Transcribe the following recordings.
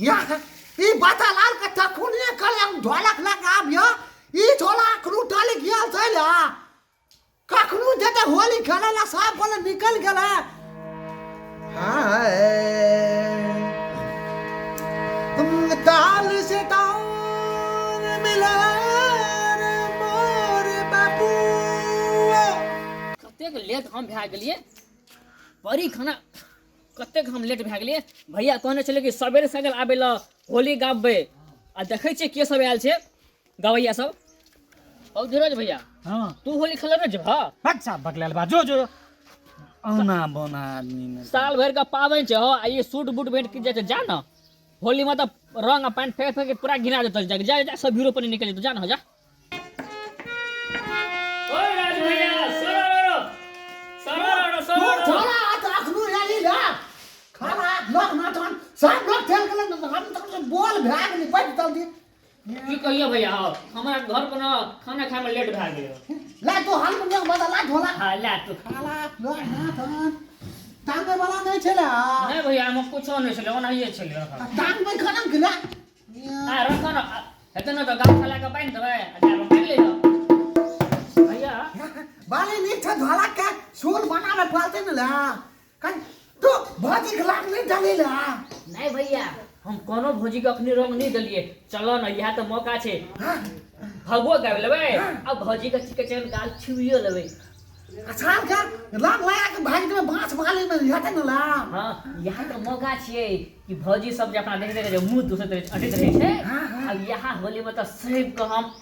या ई बाता लाल के तखुनिए करे हम ढोलक लगा आबियो ई झोला करू डाले गियल छैला कखनु जते होली खेलेला सब बोले निकल गेला हाय हम ताल से ताल मिला मोर बाबू कतेक लेट हम भए गेलिए बड़ी खाना कतेक हम लेट भए गेलिए भैया कहने छले कि सवेरे सगल आबे ला होली गाबे आ देखे छिए के सब आयल छे गवैया सब और धीरज भैया हां तू होली खेले न जबा बच्चा बकलेल बा जो जो औना बोना आदमी में साल भर का पावन छे हो आ ये सूट बूट भेंट के जे जा न होली में तो रंग आ पैंट फेंक फेंक के पूरा गिना देत जा जा जा सब हीरो पर निकल जा न हो जा ओए राज भैया तू झोला तखनु याली ला खाना लोग नाटन सब लोग खेल गेल हम तो बोल भाग नहीं बैठ चल दी की कहियो भैया हमरा घर पर न खाना खाए में लेट भए गेल ला तो हाल में बदला झोला हां ला तू खाला लोग नाटन टांगे वाला नहीं छला नहीं भैया हम कुछ नहीं छले ओनाहिए छले टांग में खाना गिला आ रखो न हेते न तो गांव खाला के पाइन देबै आ जा पाइन ले लो भैया बाले नी छ झोला के सूल बनावे पालते न ला कन तो भाजी खलाक नहीं डालेला नहीं भैया हम कोनो भोजी के अपनी रंग नहीं दलिए चलो न यह तो मौका छे भगवो गाब लेबै अब भौजी के चिकन गाल छुइयो लेबै अच्छा क्या लाग लगा के भाग में बांस वाले में हटे न ला हां यह तो मौका छिए कि भौजी सब जे अपना देखे जे मुंह दूसरे तरह अटैच रहे छे अब यहां होली में तो सब को हम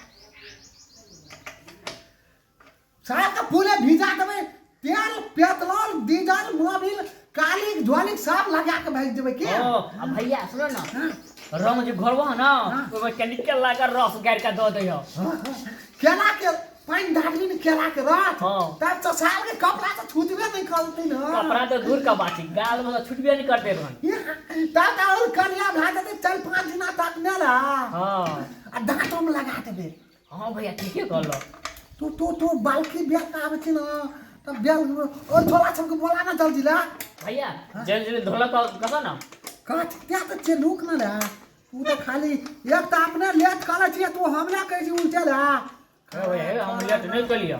सारा का फूले भिजा देबे तेल पेट्रोल डीजल मोबिल काली ज्वालिक सब लगा के भेज देबे के ओ अब भैया सुनो न रंग जो घरवा न ओमे केमिकल लगा रस गार के दो दियो केला के पानी डालनी ने केला के रात हां तब तो साल के कपड़ा तो छूटबे नहीं करते न कपड़ा तो दूर का बात है गाल में तो छुटबे नहीं करते रहन तब और करिया भाग दे चल 5 दिन तक न ला हां आ दांतों में लगा देबे हां भैया ठीक है कर लो तू बाल्की ब्याह का आवे छ न तब ब्याह ओ झोला सबके बोला ना जल्दी ला भैया जल्दी जल्दी धोला कसा ना काट क्या तो चे लुक ना ला तू तो खाली एक तो अपने लेट काला छिए तू हमरा कह छी उल्टे ला भैया हम लेट नहीं कर लिया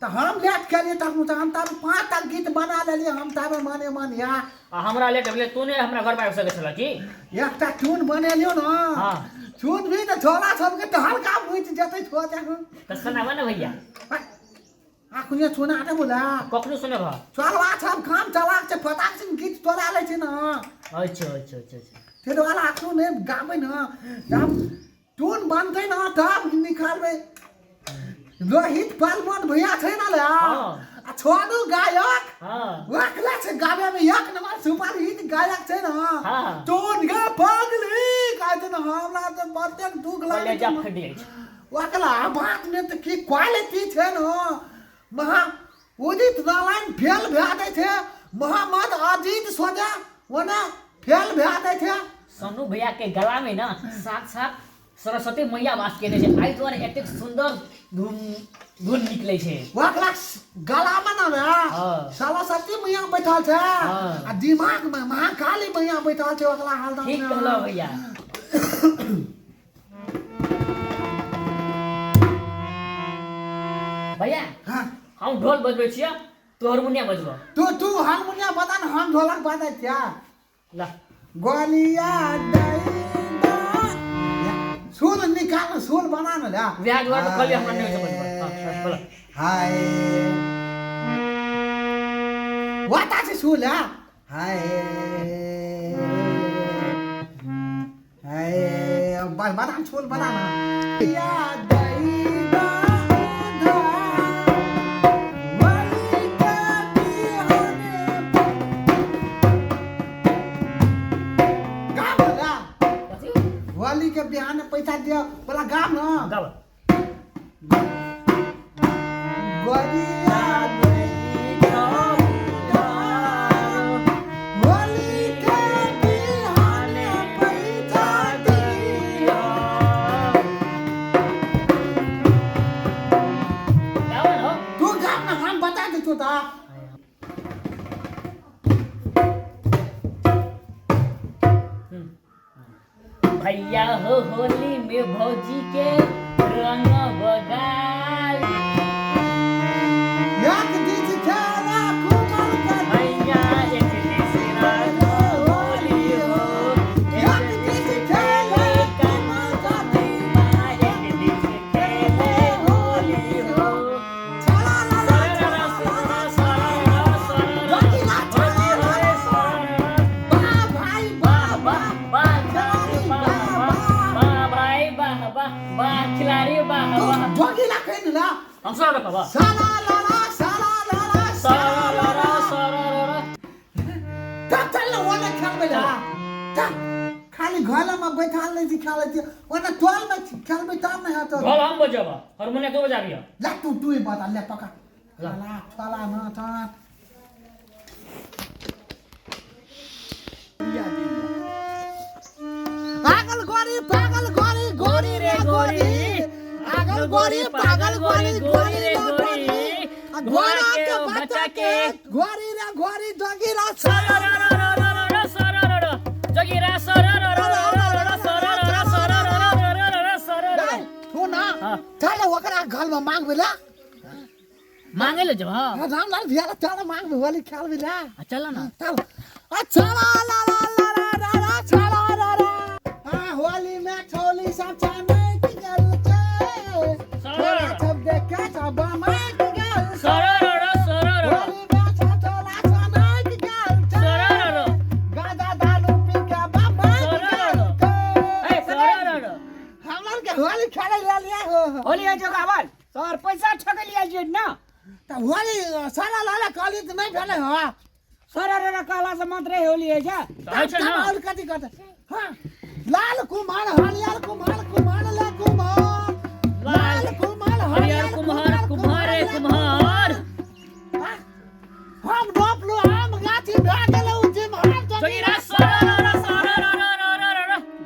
तो हम लेट के लिए तब हम तब 5 तक गीत बना ले लिए हम तब मानिया हमरा लेट भेले तू ने हमरा घर पे आ सके छला की एक ता ट्यून बने लियो ना हां ट्यून भी तो झोला सबके तो हल्का बुझ जते छो जाकू तो सुनावा ना भैया आकुने सुना दे बोला कखनो सुने भा चलवा सब काम चला के फटाक से गीत तोला ले छी ना अच्छा अच्छा अच्छा तेरे वाला आखनो ने गाबे ना जब ट्यून बनते ना तब निकालबे रोहित पलमन भैया छै ना ला आ छोड़ू गायक हां वाकला से गावे में एक नंबर सुपर हिट गायक छै ना हां टोन गा पागली कहते ना हमरा तो बर्तन दुख ले लागे जा फट गई वाकला बात में तो की क्वालिटी छै ना महा उदित नारायण फेल भए दे थे मोहम्मद अजीत सोजा ओना फेल भए दे थे सोनू भैया के गला में ना साथ सरस्वती मैया वास केने छे आई तोरे एतेक सुंदर धुन निकले छे वाकला गला में ना हां सरस्वती मैया बैठल छे आ दिमाग में महाकाली मैया बैठल छे वाकला हालदा ठीक कहलो भैया भैया हां हम ढोल बजबै छियै तू हारमोनियम बजबो तू हारमोनियम बता ना हम ढोलक बजाय क्या ला गोलिया दैदा सुन निकाल सुन बना ना ला व्याज वाला तो खाली हमरा नहीं समझ बोल हाय वाता से सुन ला हाय अब बना सुन बना ना या दैदा धा वही का बिहाने गावला वाली के बिहाने पैसा दिया बोला गाम ना गाव गोलिया दैदा वाली के बिहाने पैसा दिया गाव हो तू गाम ना हम बता दे तो ता भैया हो होली में भौजी के रंग बगाल एक दिन खेला कुमार का भैया एक तीसरा होली हो एक दिन खेला कुमार का एक दिन खेले होली हो छला ला खिलाड़ी वाह वाह जोगी ला कहीं ना हम सब रखा साला ला चल वाला खेल बेला खाली घर में बैठा ले सिखा ले वरना टोल में खेल में तब नहीं आता ढोल हम बजाबा हारमोनियम तो बजाबिया ला तू ही बता ले पकड़ ला छला ना था पागल गोरी गोरी रे गोरी पागल गोरी गोरी रे गोरी गोरा के बच्चा के गोरी रे गोरी दोगीरा जगीरा तू ना चल ओकरा घर में मांग बेला मांगे ले जब हां रामलाल भैया चल मांग में होली खेल बेला चल ना चल अच्छा ला चला होली में छोली सब चाने की गल छोरा सब देखे सब मार की गल होली में छोला चाने की गल गादा दालू पी के बाबा हम लोग के होली खेले लिया हो होली है जो गावल तोर पैसा ठग लिया जे ना तो होली साला लाला काली तो नहीं भेले हो सरर काला से मात्र होली है जा और कथी कहते हां लाल कुमार हरियर कुमार ले कुमार लाल कुमार हरियर कुम्हार हम डोपलो आम गाछी भागले उजे मार जगीरा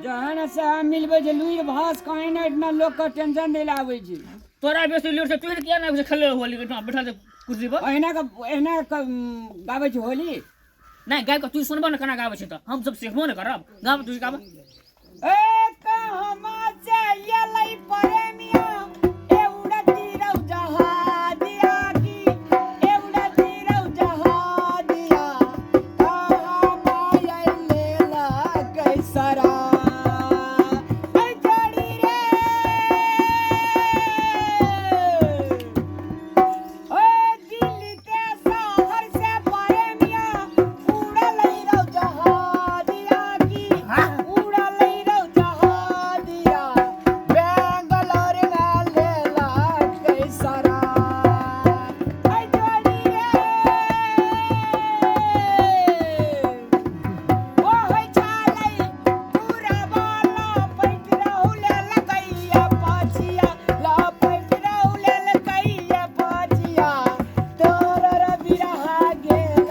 जहन से हम मिलबे जे लुइर भास कहीं ना इतना लोग का टेंशन देला आवे छी तोरा बेसी लूर से तू किया ना खेले होली के बैठा दे कुर्सी पर एना का गावे छी होली नहीं गाय को तू सुनबो ना केना गावे छी त हम सब सीखबो ना करब गाव तू गाव ए कहमा चाहिए लई प्रेमिया एउड़ा तीरौ जहादिया की एउड़ा तीरौ जहादिया कहमा लेला कैसरा ए जड़ी रे ओ दिल्ली के शहर से प्रेमिया उड़ा लई रौ जहादिया की उड़ा लई रौ जहादिया बेंगलोर में लेला कैसरा ए जड़ी रे ओ होय छालै पूरा वाला पैट रहले लगैया पाछिया ला पैट रहले लगैया पाछिया तोर बिरहा गेल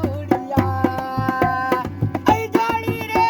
उड़िया ए जड़ी रे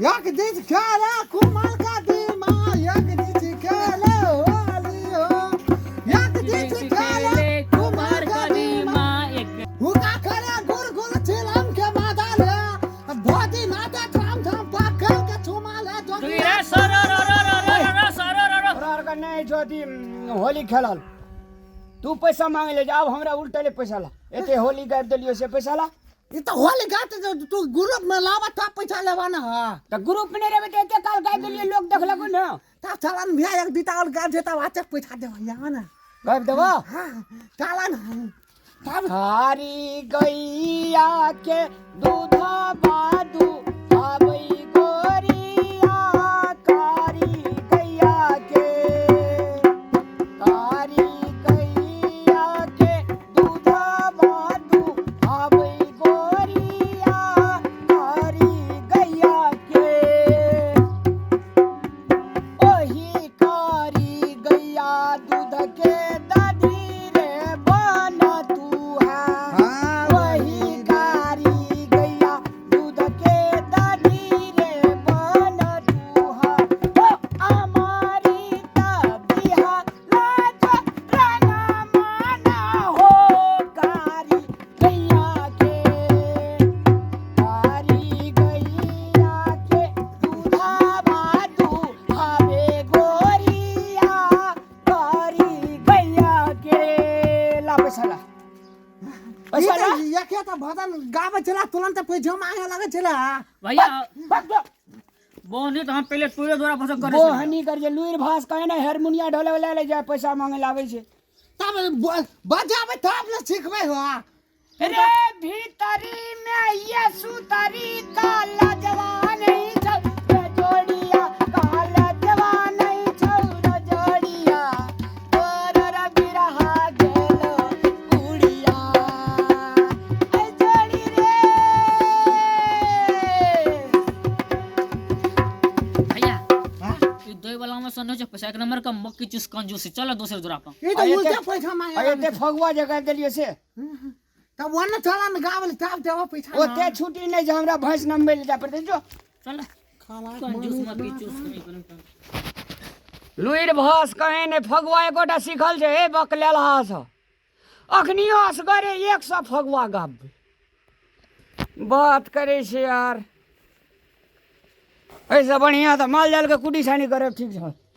एक दिन खेले कुमार का दिमा एक दिन खेले होली हो एक दिन खेले कुमार का दिमा हुका करे गुर चिलम के मादा ले भोदी नादा ठाम पाकल के छुमा ले तो नहीं जोदी होली खेलल तू पैसा मांग ले जा अब हमरा उल्टे ले पैसा ला एते होली गाड़ देलियो से पैसा ला ये तो होली गाते जो तू ग्रुप में लावा तब पैसा लेवा ना तो ग्रुप में नहीं रहबे तो एते काल गाय देलिए लोग देखलक न तब चलन भैया एक बीता और गाब जेता वाचक पैसा दे भैया ना गाय देबो हां चलन तब हारी गैया के दूधा बादू आबै गोरिया कारी गैया के दूधा बादू आबै गोरिया कारी गैया के ओही कारी गैया दूध के दादी रे बन तू है वही कारी गैया दूध के दादी रे बन तू है ओ हमारी तबिया लाज रंगा माना हो कारी गैया के दूधा बादू आवे गोरिया कारी गैया के ला पैसा ला पैसा ला ये क्या था भजन गावे चला तुरंत पैसा मांगे लगे चला भैया भाग दो बोनी तो हम पहले पूरे द्वारा भसक करे वो हनी कर जे लुईर भास कहे ना हारमोनिया ढोले वाला ले जा पैसा मांगे लावे छे तब बजावे तब ना सीखबे हो रे भीतरी में ये सुतरी काला जवान नहीं छौ रे जोड़िया काला जवान नहीं छौ रे जोड़िया तोर रे बिरहा गेलो कुड़िया ए जोड़ी रे भैया हां ये दो वाला में सुनो जो पैसा एक नंबर का मक्की चूस कंजूस चलो दूसरे द्वारा पर ये तो उल्टा पैसा मांगे अरे फगुआ जगह देलिए से तब वन चलन गावे तब देवा पैसा ओते छुट्टी नहीं जे हमरा भैंस नंबर ले जा पड़ते जो चल खाला कंजूस मक्की चूस नहीं करम लुईर भास कहे ने फगुआ एकोटा सीखल छै ए बकलेल हास अखनियो असगरे 100 फगुआ गाबे बात करे छै यार ऐसे बढ़िया तो माल जाल के कुटी छानी करे ठीक छै